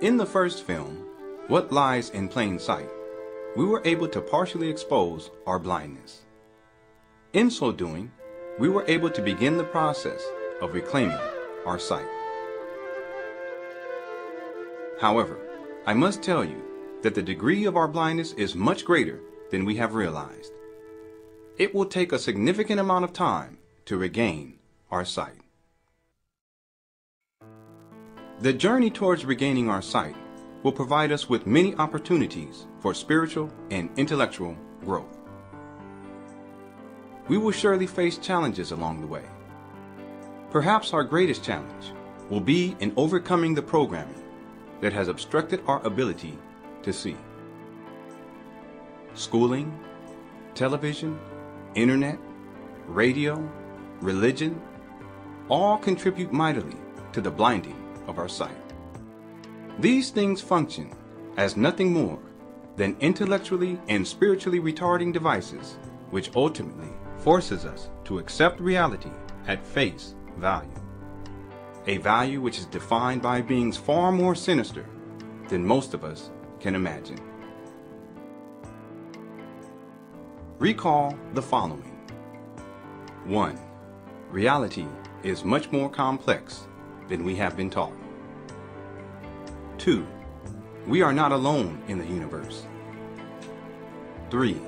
In the first film, What Lies in Plain Sight, we were able to partially expose our blindness. In so doing, we were able to begin the process of reclaiming our sight. However, I must tell you that the degree of our blindness is much greater than we have realized. It will take a significant amount of time to regain our sight. The journey towards regaining our sight will provide us with many opportunities for spiritual and intellectual growth. We will surely face challenges along the way. Perhaps our greatest challenge will be in overcoming the programming that has obstructed our ability to see. Schooling, television, internet, radio, religion, all contribute mightily to the blinding of our sight. These things function as nothing more than intellectually and spiritually retarding devices, which ultimately forces us to accept reality at face value. A value which is defined by beings far more sinister than most of us can imagine. Recall the following. 1. Reality is much more complex than we have been taught. 2. We are not alone in the universe. 3.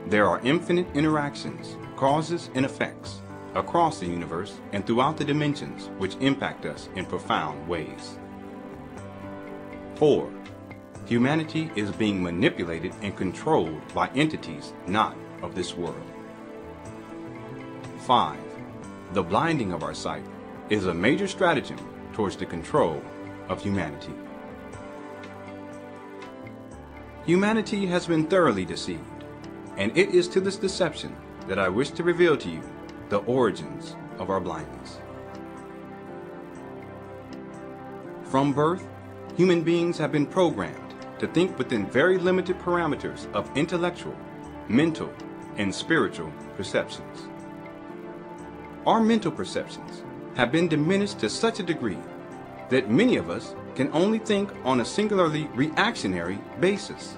There are infinite interactions, causes and effects across the universe and throughout the dimensions which impact us in profound ways. 4. Humanity is being manipulated and controlled by entities not of this world. 5. The blinding of our sight is a major stratagem towards the control of humanity. Humanity has been thoroughly deceived, and it is to this deception that I wish to reveal to you the origins of our blindness. From birth, human beings have been programmed to think within very limited parameters of intellectual, mental, and spiritual perceptions. Our mental perceptions have been diminished to such a degree that many of us can only think on a singularly reactionary basis.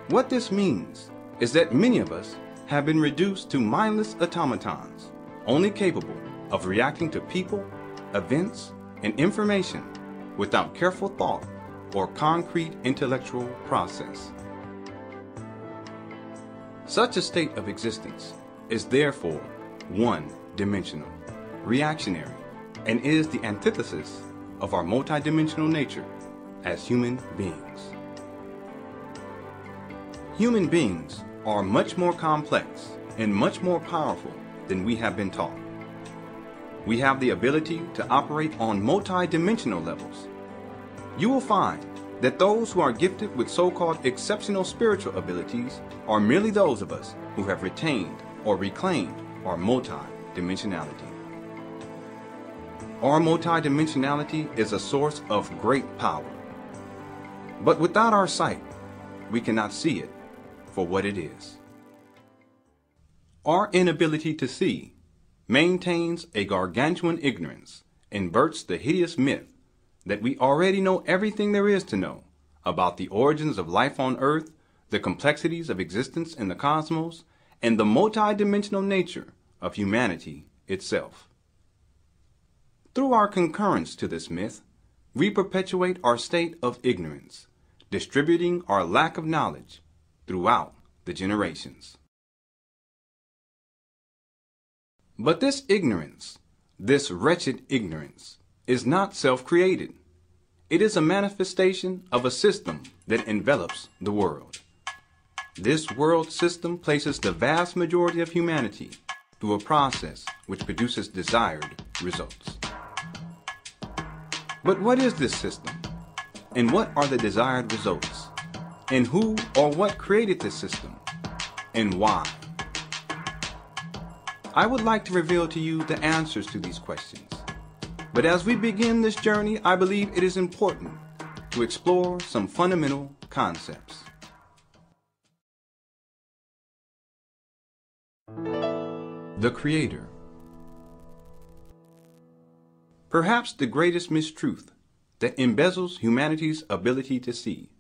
What this means is that many of us have been reduced to mindless automatons, only capable of reacting to people, events, and information without careful thought or concrete intellectual process. Such a state of existence is therefore one-dimensional, reactionary, and is the antithesis of our multidimensional nature as human beings. Human beings are much more complex and much more powerful than we have been taught. We have the ability to operate on multidimensional levels. You will find that those who are gifted with so-called exceptional spiritual abilities are merely those of us who have retained or reclaimed our multidimensionality. Our multidimensionality is a source of great power. But without our sight, we cannot see it for what it is. Our inability to see maintains a gargantuan ignorance, inverts the hideous myth that we already know everything there is to know about the origins of life on Earth, the complexities of existence in the cosmos, and the multidimensional nature of humanity itself. Through our concurrence to this myth, we perpetuate our state of ignorance, distributing our lack of knowledge throughout the generations. But this ignorance, this wretched ignorance, is not self-created. It is a manifestation of a system that envelops the world. This world system places the vast majority of humanity through a process which produces desired results. But what is this system? And what are the desired results? And who or what created this system? And why? I would like to reveal to you the answers to these questions. But as we begin this journey, I believe it is important to explore some fundamental concepts. The Creator. Perhaps the greatest mistruth that embezzles humanity's ability to see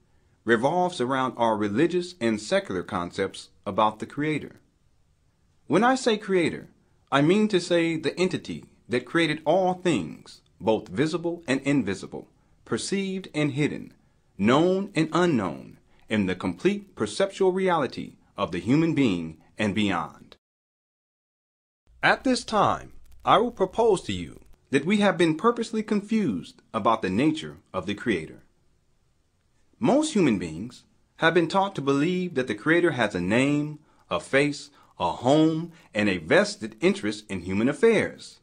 revolves around our religious and secular concepts about the Creator. When I say Creator, I mean to say the entity that created all things, both visible and invisible, perceived and hidden, known and unknown, in the complete perceptual reality of the human being and beyond. At this time, I will propose to you that we have been purposely confused about the nature of the Creator. Most human beings have been taught to believe that the Creator has a name, a face, a home, and a vested interest in human affairs.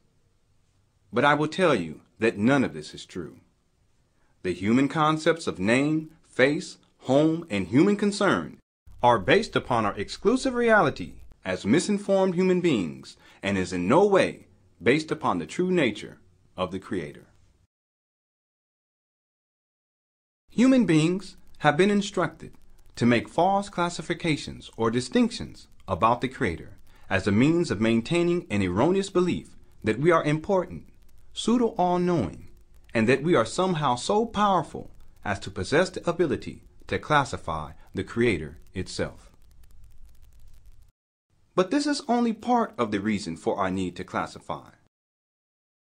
But I will tell you that none of this is true. The human concepts of name, face, home, and human concern are based upon our exclusive reality as misinformed human beings and is in no way based upon the true nature of the Creator. Human beings have been instructed to make false classifications or distinctions about the Creator as a means of maintaining an erroneous belief that we are important, pseudo-all-knowing, and that we are somehow so powerful as to possess the ability to classify the Creator itself. But this is only part of the reason for our need to classify.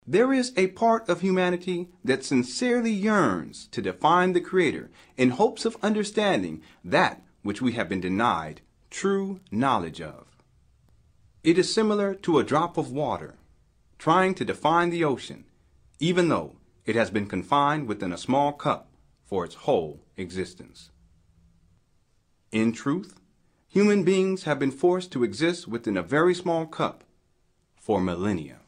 There is a part of humanity that sincerely yearns to define the Creator in hopes of understanding that which we have been denied true knowledge of. It is similar to a drop of water trying to define the ocean, even though it has been confined within a small cup for its whole existence. In truth, human beings have been forced to exist within a very small cup for millennia.